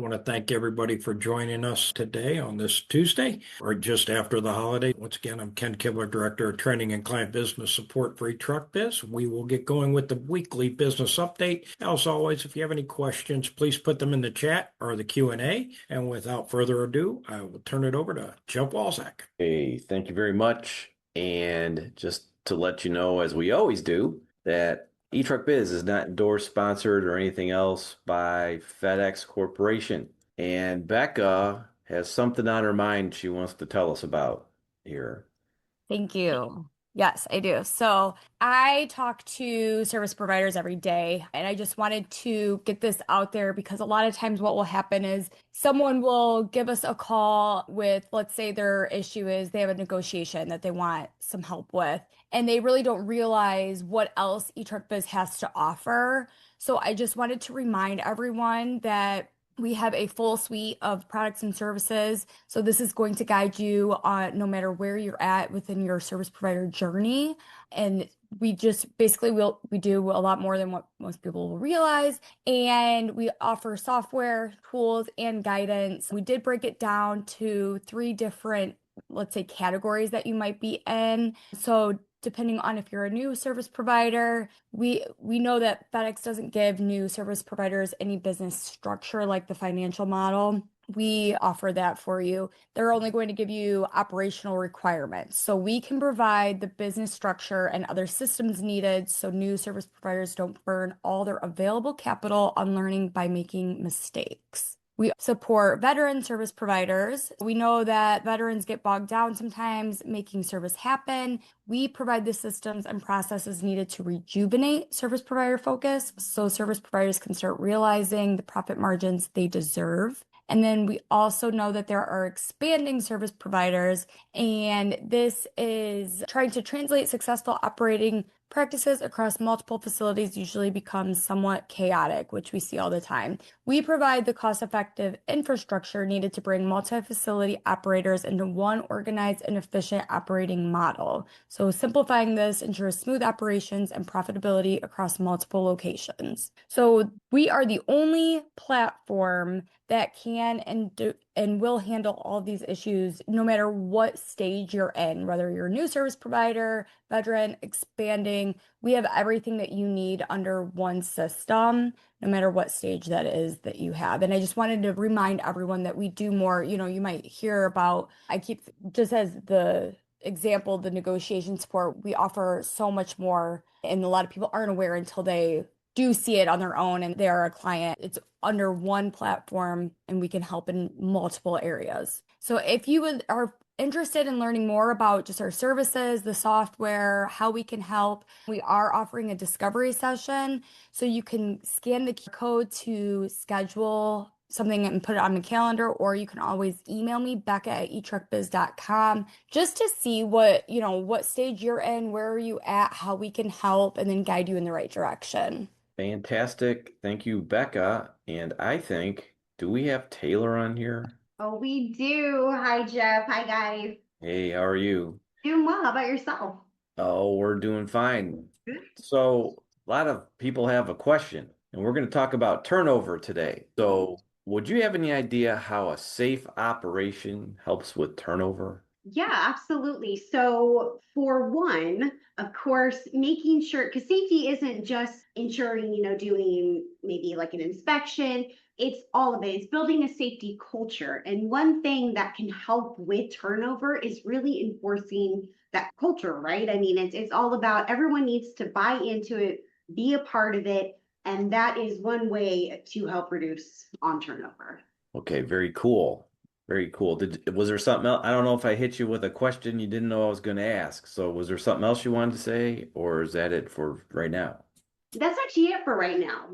I want to thank everybody for joining us today on this Tuesday or just after the holiday. Once again, I'm Ken Kibler, Director of Training and Client Business Support for eTruckBiz. We will get going with the weekly business update. As always, if you have any questions, please put them in the chat or the Q&A. And without further ado, I will turn it over to Jeff Walczak. Hey, thank you very much. And just to let you know, as we always do, that eTruckBiz is not endorsed, sponsored, or anything else by FedEx Corporation. And Becca has something on her mind she wants to tell us about here. Thank you. Yes, I do. So I talk to service providers every day, and I just wanted to get this out there because a lot of times what will happen is someone will give us a call with, let's say their issue is they have a negotiation that they want some help with, and they really don't realize what else eTruckBiz has to offer. So I just wanted to remind everyone that we have a full suite of products and services. So this is going to guide you on no matter where you're at within your service provider journey. And we just basically we do a lot more than what most people will realize. And we offer software, tools, and guidance. We did break it down to 3 different, let's say, categories that you might be in. So depending on if you're a new service provider, we know that FedEx doesn't give new service providers any business structure like the financial model. We offer that for you. They're only going to give you operational requirements. So we can provide the business structure and other systems needed so new service providers don't burn all their available capital on learning by making mistakes. We support veteran service providers. We know that veterans get bogged down sometimes making service happen. We provide the systems and processes needed to rejuvenate service provider focus so service providers can start realizing the profit margins they deserve. And then we also know that there are expanding service providers, and this is trying to translate successful operating practices across multiple facilities usually becomes somewhat chaotic, which we see all the time. We provide the cost-effective infrastructure needed to bring multi-facility operators into one organized and efficient operating model. So simplifying this ensures smooth operations and profitability across multiple locations. So we are the only platform that can and will handle all these issues no matter what stage you're in, whether you're a new service provider, veteran, expanding. We have everything that you need under one system, no matter what stage that is that you have. And I just wanted to remind everyone that we do more. You might hear about, just as the example, the negotiation support, we offer so much more, and a lot of people aren't aware until they do see it on their own and they are a client. It's under one platform and we can help in multiple areas. So if you are interested in learning more about just our services, the software, how we can help, we are offering a discovery session. So you can scan the code to schedule something and put it on the calendar, or you can always email me, Becca at eTruckBiz.com, just to see what stage you're in, where are you at, how we can help, and then guide you in the right direction. Fantastic. Thank you, Becca. And I think, do we have Taylor on here? Oh, we do. Hi, Jeff. Hi, guys. Hey, how are you? Doing well. How about yourself? Oh, we're doing fine. Good. So a lot of people have a question, and we're going to talk about turnover today. So would you have any idea how a safe operation helps with turnover? Yeah, absolutely. So for one, of course, making sure, because safety isn't just ensuring, doing maybe like an inspection. It's all of it. It's building a safety culture. And one thing that can help with turnover is really enforcing that culture, right? I mean, it's all about everyone needs to buy into it, be a part of it. And that is one way to help reduce on turnover. Okay, very cool. Very cool. Was there something else? I don't know if I hit you with a question you didn't know I was going to ask. So was there something else you wanted to say, or is that it for right now? That's actually it for right now.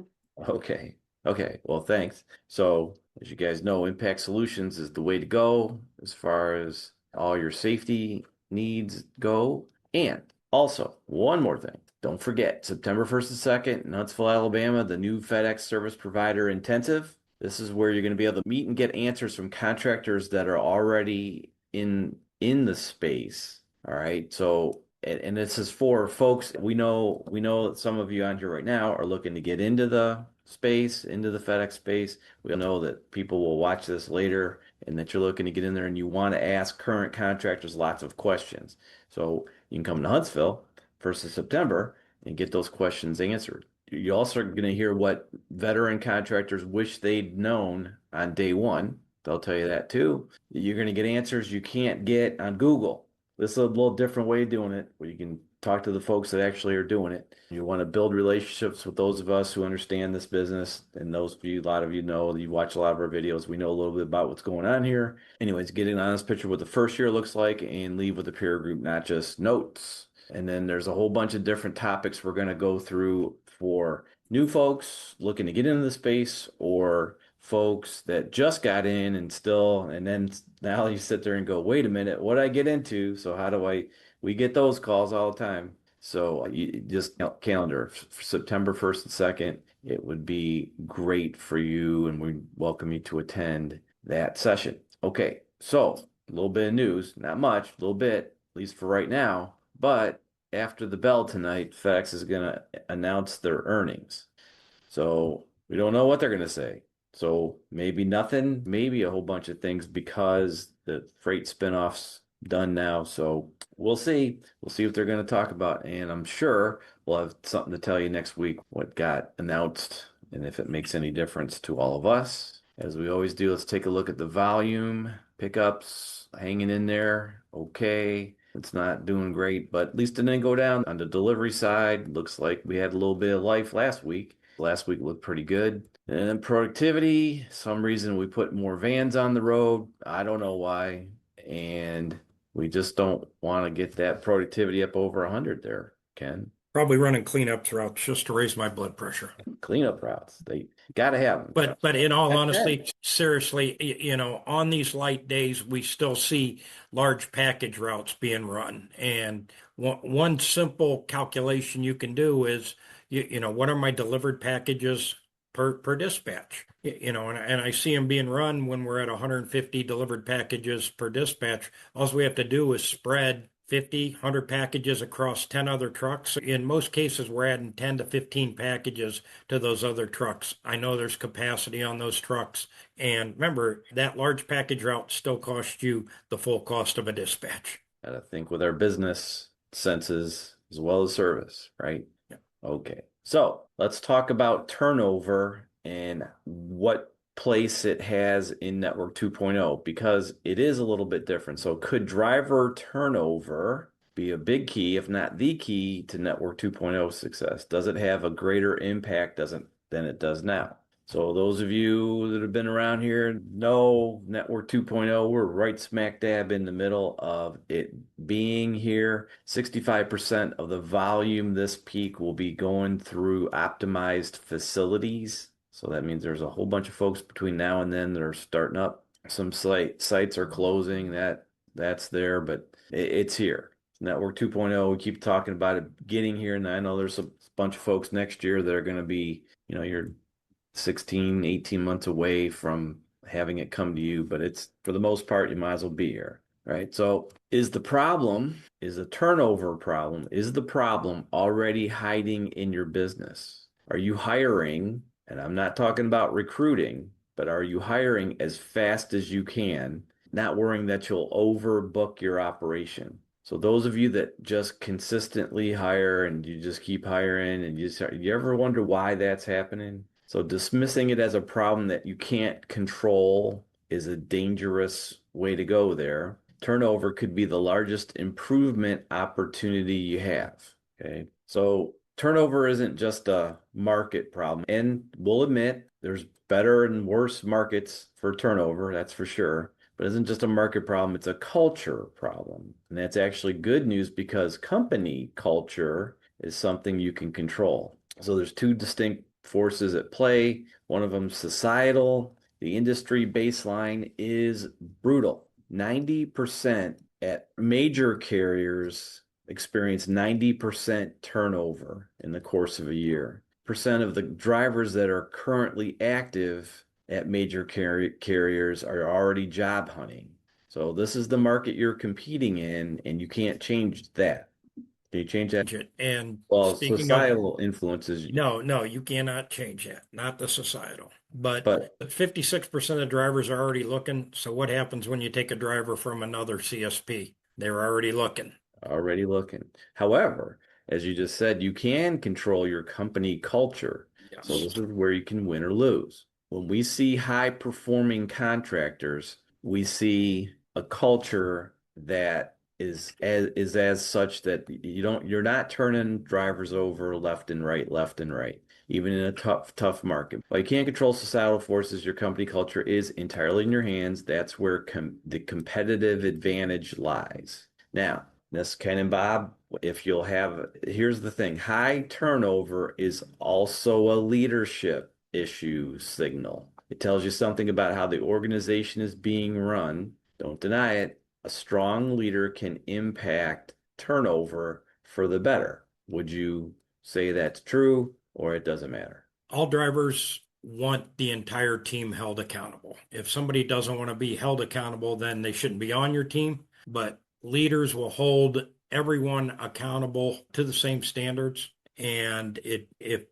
Okay. Okay. Well, thanks. So as you guys know, Impact Solutions is the way to go as far as all your safety needs go. And also, one more thing. Don't forget, September 1st and 2nd in Huntsville, Alabama, the new FedEx Service Provider Intensive. This is where you're going to be able to meet and get answers from contractors that are already in the space. All right. So, and this is for folks we know that some of you on here right now are looking to get into the space, into the FedEx space. We know that people will watch this later and that you're looking to get in there and you want to ask current contractors lots of questions. So you can come to Huntsville 1st of September and get those questions answered. You're also going to hear what veteran contractors wish they'd known on day one. They'll tell you that too. You're going to get answers you can't get on Google. This is a little different way of doing it, where you can talk to the folks that actually are doing it. You want to build relationships with those of us who understand this business. And those of you, a lot of you know, you watch a lot of our videos. We know a little bit about what's going on here. Anyways, get an honest picture of what the first year looks like and leave with a peer group, not just notes. And then there's a whole bunch of different topics we're going to go through for new folks looking to get into the space, or folks that just got in and then now you sit there and go, wait a minute, what did I get into? So we get those calls all the time. So you just calendar for September 1st and 2nd, it would be great for you, and we welcome you to attend that session. Okay, so a little bit of news, not much, a little bit, at least for right now, but after the bell tonight, FedEx is going to announce their earnings. So we don't know what they're going to say. So maybe nothing, maybe a whole bunch of things, because the freight spinoff's done now. So we'll see. We'll see what they're going to talk about. And I'm sure we'll have something to tell you next week, what got announced, and if it makes any difference to all of us. As we always do, let's take a look at the volume. Pickups hanging in there. Okay. It's not doing great, but at least it didn't go down. On the delivery side, looks like we had a little bit of life last week. Last week looked pretty good. And then productivity, some reason we put more vans on the road. I don't know why. And we just don't want to get that productivity up over 100 there, Ken. Probably running cleanup routes just to raise my blood pressure. Cleanup routes, they got to have them. But in all That's honesty, seriously, on these light days, we still see large package routes being run. And one simple calculation you can do is, what are my delivered packages per dispatch? And I see them being run when we're at 150 delivered packages per dispatch. All we have to do is spread 50, 100 packages across 10 other trucks. In most cases, we're adding 10 to 15 packages to those other trucks. I know there's capacity on those trucks. And remember, that large package route still costs you the full cost of a dispatch. Gotta think with our business senses as well as service, right? Yeah. Okay. So let's talk about turnover and what place it has in Network 2.0, because it is a little bit different. So could driver turnover be a big key, if not the key, to Network 2.0 success? Does it have a greater impact than it does now? So those of you that have been around here know Network 2.0, we're right smack dab in the middle of it being here. 65% of the volume this peak will be going through optimized facilities. So that means there's a whole bunch of folks between now and then that are starting up. Some sites are closing, that's there, but it's here. Network 2.0, we keep talking about it getting here, and I know there's a bunch of folks next year that are going to be, you're 16, 18 months away from having it come to you, but it's, for the most part, you might as well be here, right? So is the turnover problem, is the problem already hiding in your business? Are you hiring? And I'm not talking about recruiting, but are you hiring as fast as you can, not worrying that you'll overbook your operation? So those of you that just consistently hire and you just keep hiring and you ever wonder why that's happening? So dismissing it as a problem that you can't control is a dangerous way to go there. Turnover could be the largest improvement opportunity you have, okay? So turnover isn't just a market problem, and we'll admit there's better and worse markets for turnover, that's for sure, but it isn't just a market problem, it's a culture problem. And that's actually good news, because company culture is something you can control. So there's two distinct forces at play. One of them societal. The industry baseline is brutal. 90% at major carriers experience 90% turnover in the course of a year. Percent of the drivers that are currently active at major carriers are already job hunting. So this is the market you're competing in, and you can't change that. Can you change that? And Well, speaking of, societal influences, no, you cannot change that, not the societal. But but 56% of drivers are already looking. So what happens when you take a driver from another CSP? They're already looking. already looking. However, as you just said, you can control your company culture. So Yes. this is where you can win or lose. When we see high performing contractors, we see a culture that is as such that you're not turning drivers over left and right, even in a tough market. While you can't control societal forces, your company culture is entirely in your hands. That's where the competitive advantage lies. Now, this Ken and Bob, here's the thing, high turnover is also a leadership issue signal. It tells you something about how the organization is being run. Don't deny it. A strong leader can impact turnover for the better. Would you say that's true, or it doesn't matter? All drivers want the entire team held accountable. If somebody doesn't want to be held accountable, then they shouldn't be on your team. But leaders will hold everyone accountable to the same standards. And if it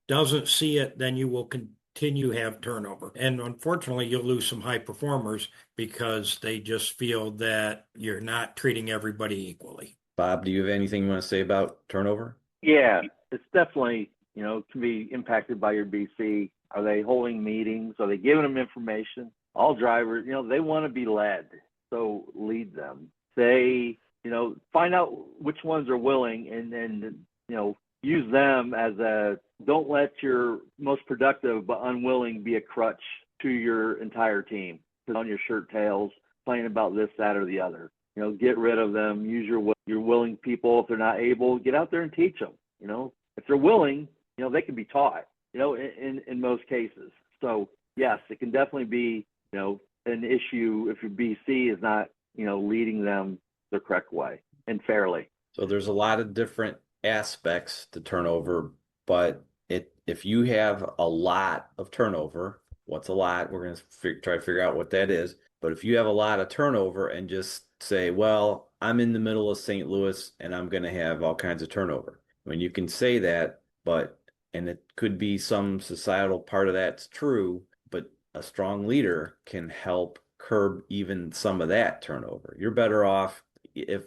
doesn't see it, then you will continue to have turnover. And unfortunately, you'll lose some high performers because they just feel that you're not treating everybody equally. Bob, do you have anything you want to say about turnover? Yeah, it's definitely, can be impacted by your BC. Are they holding meetings? Are they giving them information? All drivers, they want to be led. So lead them. They, find out which ones are willing and then, use them as don't let your most productive but unwilling be a crutch to your entire team. Put on your shirt tails, complain about this, that, or the other. Get rid of them. Use your willing people. If they're not able, get out there and teach them. If they're willing, they can be taught, in most cases. So yes, it can definitely be, an issue if your BC is not, leading them the correct way and fairly. So there's a lot of different aspects to turnover, but if you have a lot of turnover, what's a lot? We're going to try to figure out what that is. But if you have a lot of turnover and just say, well, I'm in the middle of St. Louis and I'm going to have all kinds of turnover. I mean, you can say that, and it could be some societal part of that's true, but a strong leader can help curb even some of that turnover. You're better off, if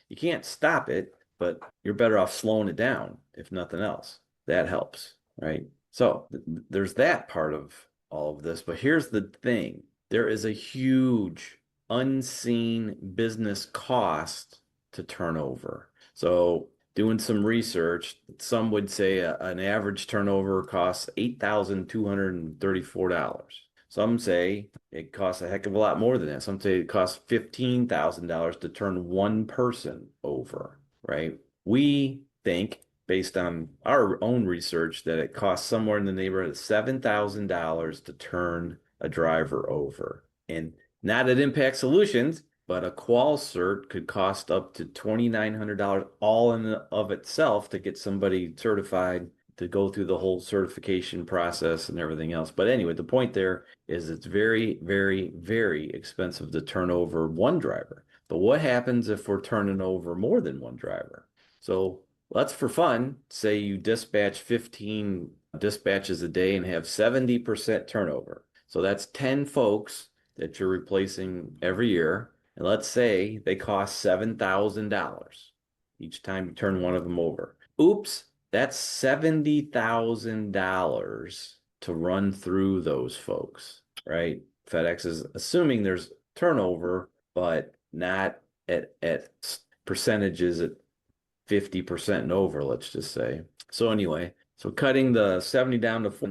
you can't stop it, but you're better off slowing it down, if nothing else. That helps, right? So there's that part of all of this. But here's the thing. There is a huge unseen business cost to turnover. So doing some research, some would say an average turnover costs $8,234. Some say it costs a heck of a lot more than that. Some say it costs $15,000 to turn one person over, right? We think, based on our own research, that it costs somewhere in the neighborhood of $7,000 to turn a driver over. And not at Impact Solutions, but a qual cert could cost up to $2,900 all in of itself to get somebody certified to go through the whole certification process and everything else. But anyway, the point there is it's very, very, very expensive to turn over one driver. But what happens if we're turning over more than one driver? So let's, for fun, say you dispatch 15 dispatches a day and have 70% turnover. So that's 10 folks that you're replacing every year. And let's say they cost $7,000 each time you turn one of them over. Oops, that's $70,000 to run through those folks, right? FedEx is assuming there's turnover, but not at percentages at 50% and over, let's just say. So anyway, so cutting the 70 down to 4,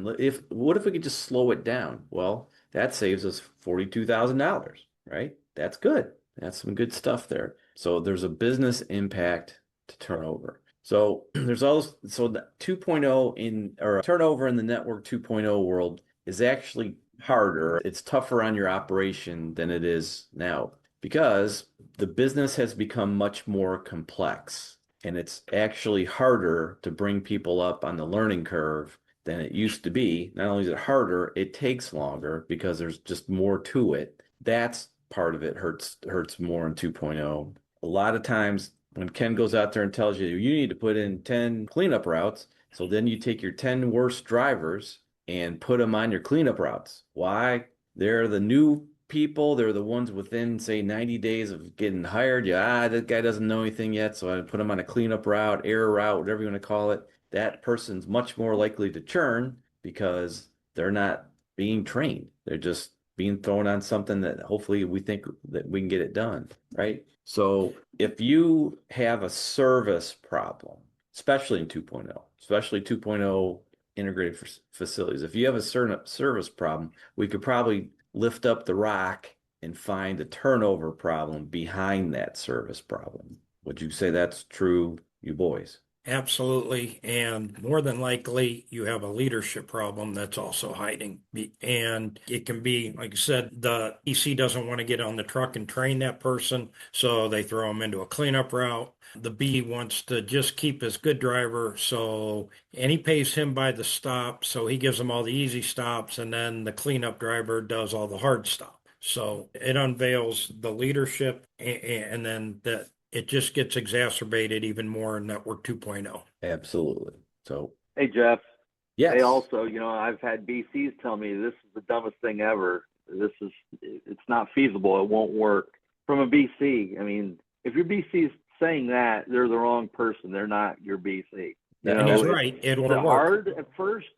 what if we could just slow it down? Well, that saves us $42,000, right? That's good. That's some good stuff there. So there's a business impact to turnover. So there's also, so the 2.0 turnover in the network 2.0 world is actually harder. It's tougher on your operation than it is now because the business has become much more complex and it's actually harder to bring people up on the learning curve than it used to be. Not only is it harder, it takes longer because there's just more to it. That's part of it hurts more in 2.0. A lot of times when Ken goes out there and tells you you need to put in 10 cleanup routes, so then you take your 10 worst drivers and put them on your cleanup routes. Why? They're the new people. They're the ones within, say, 90 days of getting hired. Yeah, that guy doesn't know anything yet, so I put him on a cleanup route, error route, whatever you want to call it. That person's much more likely to churn because they're not being trained. They're just being thrown on something that hopefully we think that we can get it done, right? So if you have a service problem, especially in 2.0, especially 2.0 integrated facilities, if you have a certain service problem, we could probably lift up the rock and find a turnover problem behind that service problem. Would you say that's true, you boys? Absolutely. And more than likely, you have a leadership problem that's also hiding. And it can be, like I said, the EC doesn't want to get on the truck and train that person, so they throw him into a cleanup route. The B wants to just keep his good driver, and he pays him by the stop, so he gives him all the easy stops, and then the cleanup driver does all the hard stop. So it unveils the leadership, and then it just gets exacerbated even more in Network 2.0. Absolutely. So, Hey, Jeff. yes. They also, I've had BCs tell me this is the dumbest thing ever. It's not feasible. It won't work. From a BC, I mean, if your BC is saying that, they're the wrong person. They're not your BC. And that's right. It won't work. Hard at first.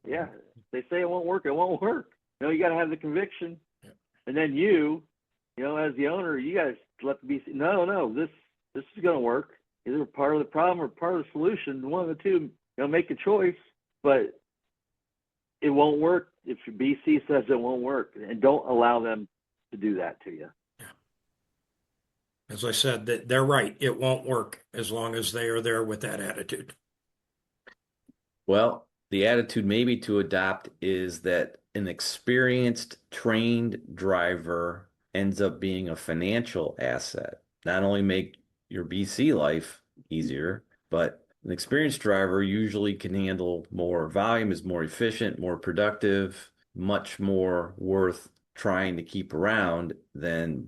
Yeah. They say it won't work. It won't work. You got to have the conviction. Yeah. And then as the owner, you guys let the BC, no, this is going to work. Either part of the problem or part of the solution. One of the two, make a choice. But it won't work if your BC says it won't work. And don't allow them to do that to you. Yeah. As I said, they're right. It won't work as long as they are there with that attitude. Well, the attitude maybe to adopt is that an experienced, trained driver ends up being a financial asset. Not only make your BC life easier, but an experienced driver usually can handle more volume, is more efficient, more productive, much more worth trying to keep around than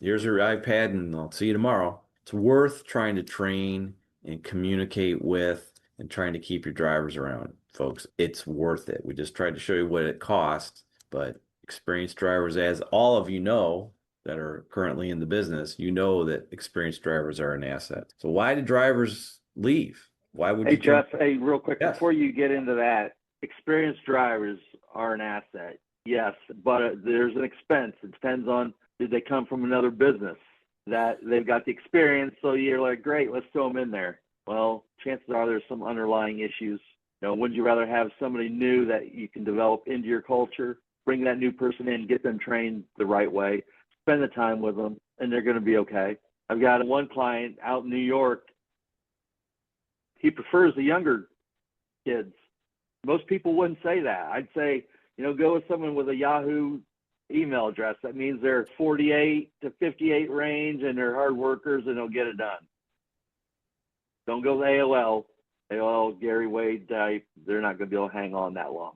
here's your iPad and I'll see you tomorrow. It's worth trying to train and communicate with and trying to keep your drivers around, folks. It's worth it. We just tried to show you what it costs, but experienced drivers, as all of you know, that are currently in the business, that experienced drivers are an asset. So why do drivers leave? Why would Hey, Jeff, real quick, yes. Before you get into that, experienced drivers are an asset. Yes, but there's an expense. It depends on, did they come from another business that they've got the experience? So you're like, great, let's throw them in there. Well, chances are there's some underlying issues. Wouldn't you rather have somebody new that you can develop into your culture, bring that new person in, get them trained the right way, spend the time with them, and they're going to be okay. I've got one client out in New York. He prefers the younger kids. Most people wouldn't say that. I'd say, go with someone with a Yahoo email address. That means they're 48 to 58 range and they're hard workers and they'll get it done. Don't go with AOL, Gary Wade type. They're not going to be able to hang on that long.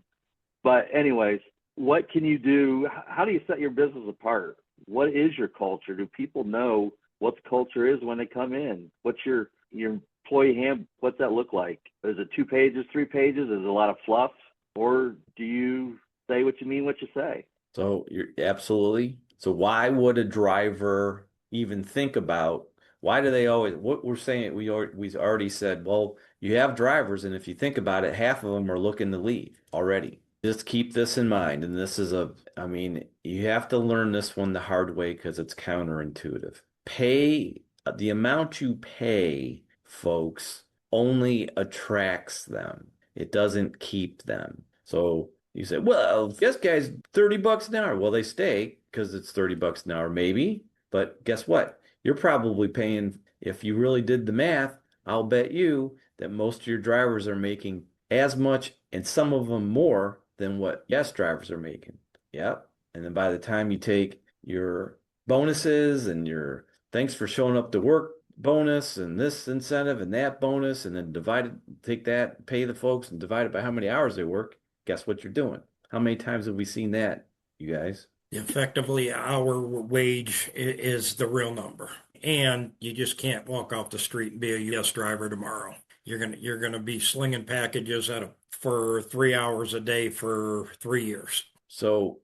But anyways, what can you do? How do you set your business apart? What is your culture? Do people know what the culture is when they come in? What's your employee hand? What's that look like? Is it 2 pages, 3 pages? Is it a lot of fluff? Or do you say what you mean, what you say? So you're absolutely. So why would a driver even think about, why do they always, what we're saying, we already said, well, you have drivers, and if you think about it, half of them are looking to leave already. Just keep this in mind. And this is you have to learn this one the hard way because it's counterintuitive. The amount you pay, folks, only attracts them. It doesn't keep them. So you say, well, this guy's $30 an hour. Well, they stay because it's $30 an hour, maybe. But guess what? You're probably paying, if you really did the math, I'll bet you that most of your drivers are making as much, and some of them more, than what guest drivers are making. Yep. And then by the time you take your bonuses and your thanks for showing up to work bonus and this incentive and that bonus, and then take that, pay the folks and divide it by how many hours they work, guess what you're doing? How many times have we seen that, you guys? Effectively, our wage is the real number. and you just can't walk off the street and be a U.S. driver tomorrow. You're gonna be slinging packages for 3 hours a day for 3 years. So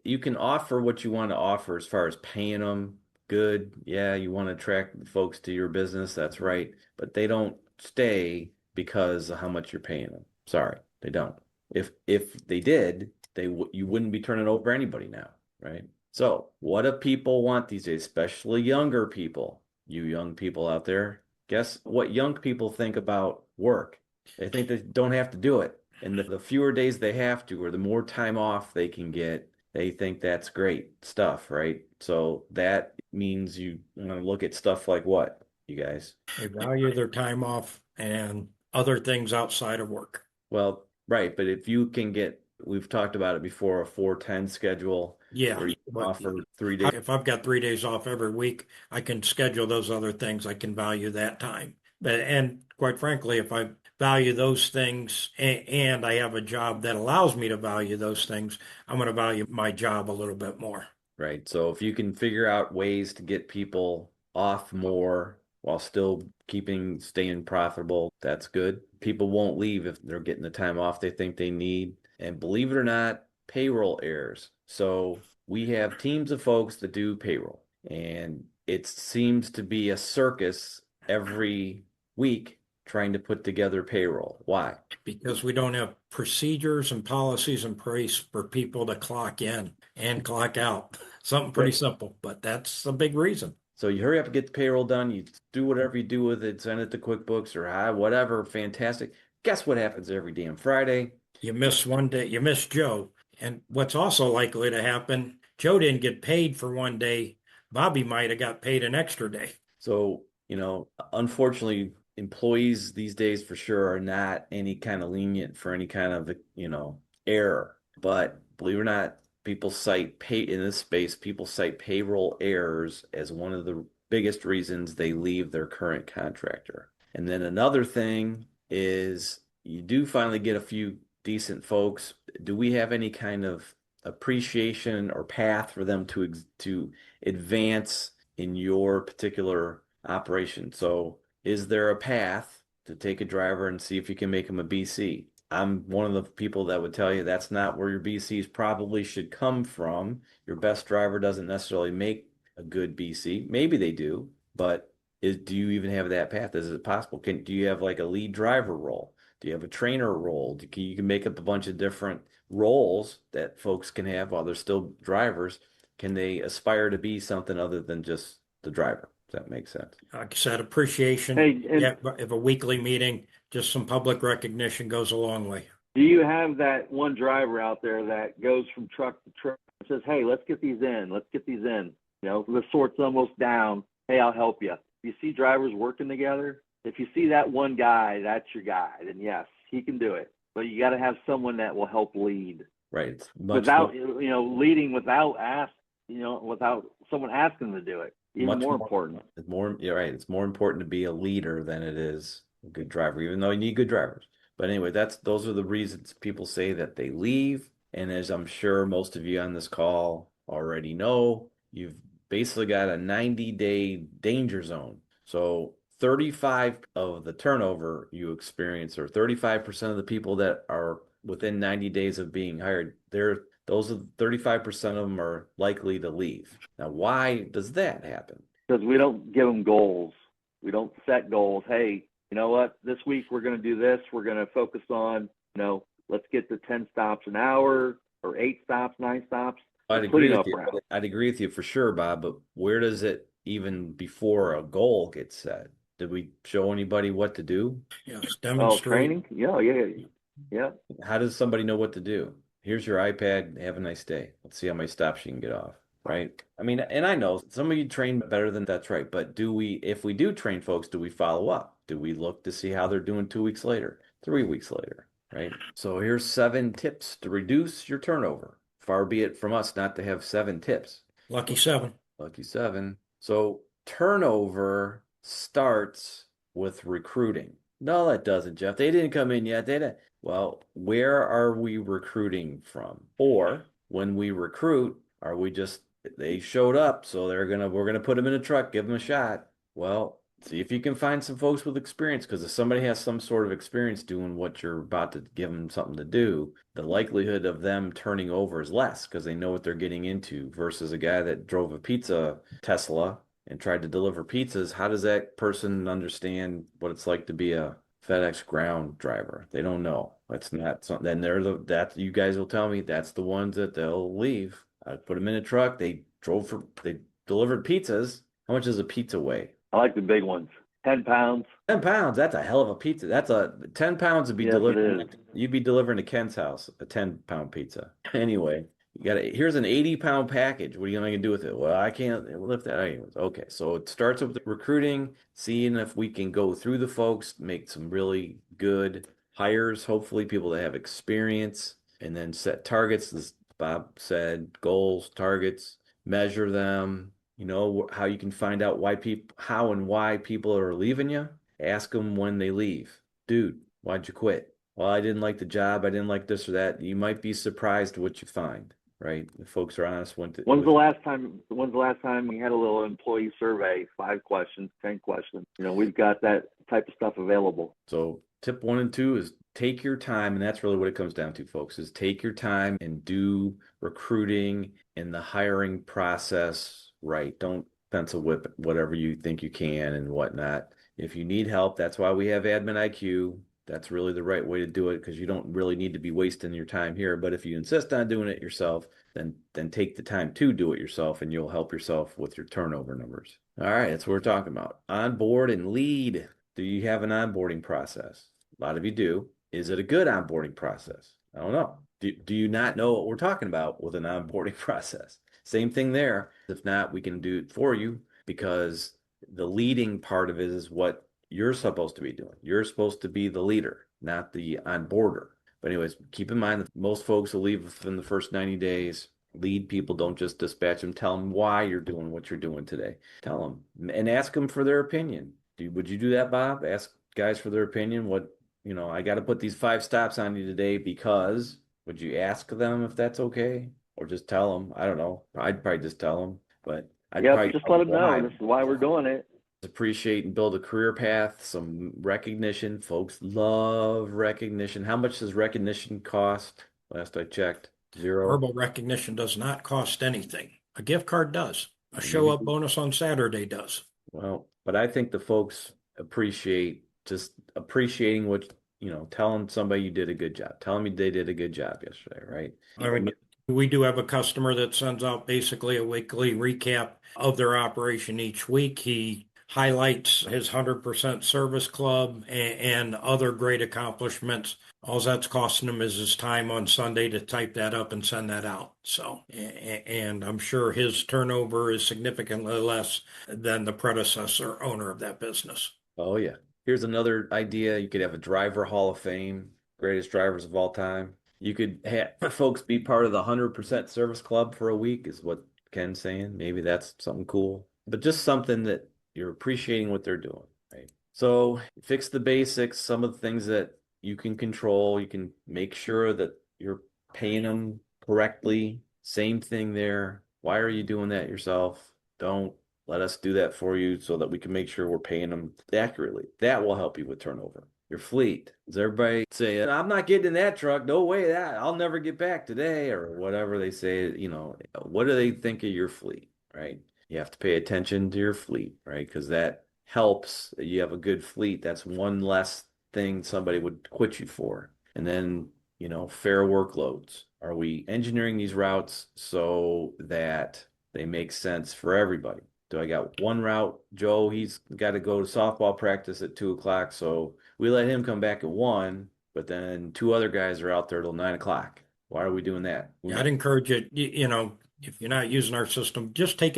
you can offer what you want to offer as far as paying them good. Yeah, you want to attract folks to your business. That's right. But they don't stay because of how much you're paying them. Sorry, they don't. If they did, you wouldn't be turning over anybody now, right? So what do people want these days, especially younger people? You young people out there, guess what young people think about work? They think they don't have to do it. And the fewer days they have to, or the more time off they can get, they think that's great stuff, right? So that means you want to look at stuff like what, you guys? They value their time off and other things outside of work. Well, right, but if you can get, we've talked about it before, a 4-10 schedule Yeah, where you but offer 3 days. if I've got 3 days off every week, I can schedule those other things. I can value that time. And quite frankly, if I value those things and I have a job that allows me to value those things, I'm going to value my job a little bit more. Right. So if you can figure out ways to get people off more while still staying profitable, that's good. People won't leave if they're getting the time off they think they need. And believe it or not, payroll errors. So we have teams of folks that do payroll, and it seems to be a circus every week trying to put together payroll. Why? Because we don't have procedures and policies in place for people to clock in and clock out. Something pretty simple, but that's a big reason. So you hurry up and get the payroll done. You do whatever you do with it, send it to QuickBooks or whatever. Fantastic. Guess what happens every damn Friday? You miss one day, you miss Joe. And what's also likely to happen, Joe didn't get paid for one day. Bobby might have got paid an extra day. So, unfortunately, employees these days for sure are not any kind of lenient for any kind of, error. But believe it or not, people cite in this space, people cite payroll errors as one of the biggest reasons they leave their current contractor. And then another thing is you do finally get a few decent folks. Do we have any kind of appreciation or path for them to advance in your particular operation? So is there a path to take a driver and see if you can make them a BC? I'm one of the people that would tell you that's not where your BCs probably should come from. Your best driver doesn't necessarily make a good BC. Maybe they do, but do you even have that path? Is it possible? Do you have like a lead driver role? Do you have a trainer role? You can make up a bunch of different roles that folks can have while they're still drivers. Can they aspire to be something other than just the driver? Does that make sense? Like I said, appreciation. Hey, and Yeah, if a weekly meeting, just some public recognition goes a long way. do you have that one driver out there that goes from truck to truck and says, hey, let's get these in. Let's get these in. The sort's almost down. Hey, I'll help you. You see drivers working together? If you see that one guy, that's your guy. Then yes, he can do it. But you got to have someone that will help lead. Right. It's Without, leading without without someone asking them to do it. Even more important. You're right. It's more important to be a leader than it is a good driver, even though you need good drivers. But anyway, those are the reasons people say that they leave. And as I'm sure most of you on this call already know, you've basically got a 90-day danger zone. So 35 of the turnover you experience, or 35% of the people that are within 90 days of being hired, those are 35% of them are likely to leave. Now, why does that happen? Because we don't give them goals. We don't set goals. Hey, you know what? This week we're going to do this. We're going to focus on, let's get to 10 stops an hour or 8 stops, 9 stops. I'd agree with you. I'd agree with you for sure, Bob. But where does it even before a goal gets set? Did we show anybody what to do? Yes, demonstrate. Training? Yeah. How does somebody know what to do? Here's your iPad. Have a nice day. Let's see how many stops you can get off. Right. I mean, and I know some of you train better than that's right. But if we do train folks, do we follow up? Do we look to see how they're doing 2 weeks later, 3 weeks later? Right. So here's 7 tips to reduce your turnover. Far be it from us not to have 7 tips. Lucky 7. Lucky 7. So turnover starts with recruiting. No, that doesn't, Jeff. They didn't come in yet. Well, where are we recruiting from? Or when we recruit, are we just they showed up, so we're gonna put them in a truck, give them a shot. Well, see if you can find some folks with experience, because if somebody has some sort of experience doing what you're about to give them something to do, the likelihood of them turning over is less because they know what they're getting into versus a guy that drove a pizza Tesla and tried to deliver pizzas. How does that person understand what it's like to be a FedEx ground driver? They don't know. That's not something. Then that you guys will tell me that's the ones that they'll leave. I put them in a truck. They delivered pizzas. How much does a pizza weigh? I like the big ones. 10 pounds. 10 pounds. That's a hell of a pizza. That's 10 pounds would be Yes, it delivered. is. You'd be delivering to Ken's house, a 10-pound pizza. Anyway, here's an 80-pound package. What are you going to do with it? Well, I can't lift that. Anyways, okay. So it starts with recruiting, seeing if we can go through the folks, make some really good hires, hopefully people that have experience, and then set targets, as Bob said, goals, targets, measure them. You know how you can find out how and why people are leaving you. Ask them when they leave. Dude, why'd you quit? Well, I didn't like the job. I didn't like this or that. You might be surprised what you find, right? If folks are honest. When's the last time we had a little employee survey, 5 questions, 10 questions? You know, we've got that type of stuff available. So tip 1 and 2 is take your time. And that's really what it comes down to, folks, is take your time and do recruiting and the hiring process right. Don't pencil whip whatever you think you can and whatnot. If you need help, that's why we have Admin IQ. That's really the right way to do it, because you don't really need to be wasting your time here. But if you insist on doing it yourself, then take the time to do it yourself, and you'll help yourself with your turnover numbers. All right, that's what we're talking about. Onboard and lead. Do you have an onboarding process? A lot of you do. Is it a good onboarding process? I don't know. Do you not know what we're talking about with an onboarding process? Same thing there. If not, we can do it for you, because the leading part of it is what you're supposed to be doing. You're supposed to be the leader, not the onboarder. But anyways, keep in mind that most folks will leave within the first 90 days. Lead people, don't just dispatch them. Tell them why you're doing what you're doing today. Tell them and ask them for their opinion. Would you do that, Bob? Ask guys for their opinion. I got to put these 5 stops on you today because, would you ask them if that's okay? Or just tell them. I don't know. I'd probably just tell them, but I'd probably just let them know this is why we're doing it. Appreciate and build a career path, some recognition. Folks love recognition. How much does recognition cost? Last I checked, 0. Verbal recognition does not cost anything. A gift card does. A show up bonus on Saturday does. Well, but I think the folks appreciate just appreciating what, telling somebody you did a good job. Telling me they did a good job yesterday, right? I mean, we do have a customer that sends out basically a weekly recap of their operation each week. He highlights his 100% service club and other great accomplishments. All that's costing him is his time on Sunday to type that up and send that out. So, and I'm sure his turnover is significantly less than the predecessor owner of that business. Oh, yeah. Here's another idea. You could have a driver hall of fame, greatest drivers of all time. You could have folks be part of the 100% service club for a week, is what Ken's saying. Maybe that's something cool, but just something that you're appreciating what they're doing, right? So fix the basics, some of the things that you can control. You can make sure that you're paying them correctly. Same thing there. Why are you doing that yourself? Don't let us do that for you so that we can make sure we're paying them accurately. That will help you with turnover. Your fleet. Does everybody say, I'm not getting in that truck? No way, I'll never get back today, or whatever they say. What do they think of your fleet, right? You have to pay attention to your fleet, right? Because that helps. You have a good fleet. That's one less thing somebody would quit you for. And then, fair workloads. Are we engineering these routes so that they make sense for everybody? Do I got one route? Joe, he's got to go to softball practice at 2:00. So we let him come back at 1, but then 2 other guys are out there till 9:00. Why are we doing that? I'd encourage it, if you're not using our system, just take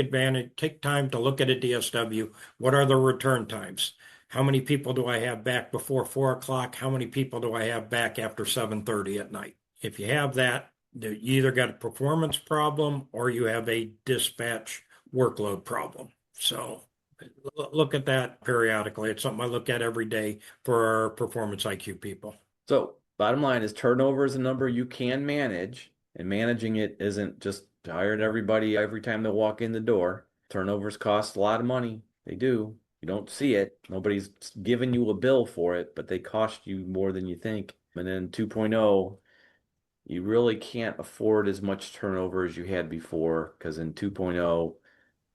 time to look at a DSW. What are the return times? How many people do I have back before 4:00? How many people do I have back after 7:30 at night? If you have that, you either got a performance problem or you have a dispatch workload problem. So look at that periodically. It's something I look at every day for our performance IQ people. So bottom line is turnover is a number you can manage, and managing it isn't just hired everybody every time they walk in the door. Turnovers cost a lot of money. They do. You don't see it. Nobody's giving you a bill for it, but they cost you more than you think. And then 2.0, you really can't afford as much turnover as you had before, because in 2.0,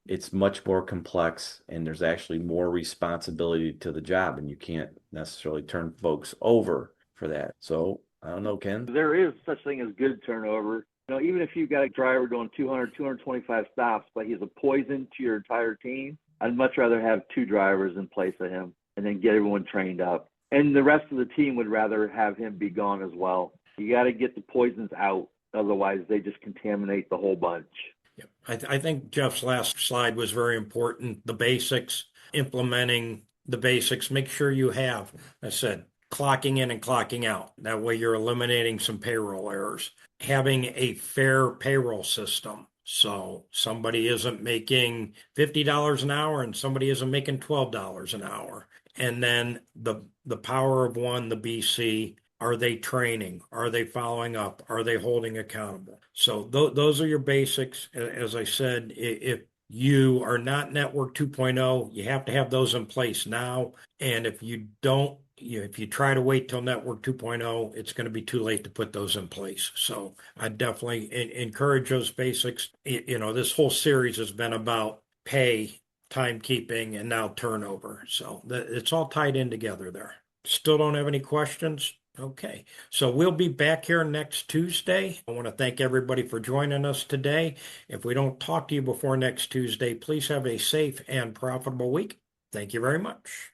it's much more complex and there's actually more responsibility to the job, and you can't necessarily turn folks over for that. So I don't know, Ken. There is such thing as good turnover. Even if you've got a driver doing 200, 225 stops, but he's a poison to your entire team, I'd much rather have 2 drivers in place of him and then get everyone trained up. And the rest of the team would rather have him be gone as well. You got to get the poisons out. Otherwise, they just contaminate the whole bunch. Yep. I think Jeff's last slide was very important. The basics, implementing the basics, make sure you have, I said, clocking in and clocking out. That way you're eliminating some payroll errors. Having a fair payroll system. So somebody isn't making $50 an hour and somebody isn't making $12 an hour. And then the power of one, the BC, are they training? Are they following up? Are they holding accountable? So those are your basics. As I said, if you are not Network 2.0, you have to have those in place now. And if you don't, if you try to wait till Network 2.0, it's going to be too late to put those in place. So I definitely encourage those basics. This whole series has been about pay, timekeeping, and now turnover. So it's all tied in together there. Still don't have any questions? Okay, so we'll be back here next Tuesday. I want to thank everybody for joining us today. If we don't talk to you before next Tuesday, please have a safe and profitable week. Thank you very much.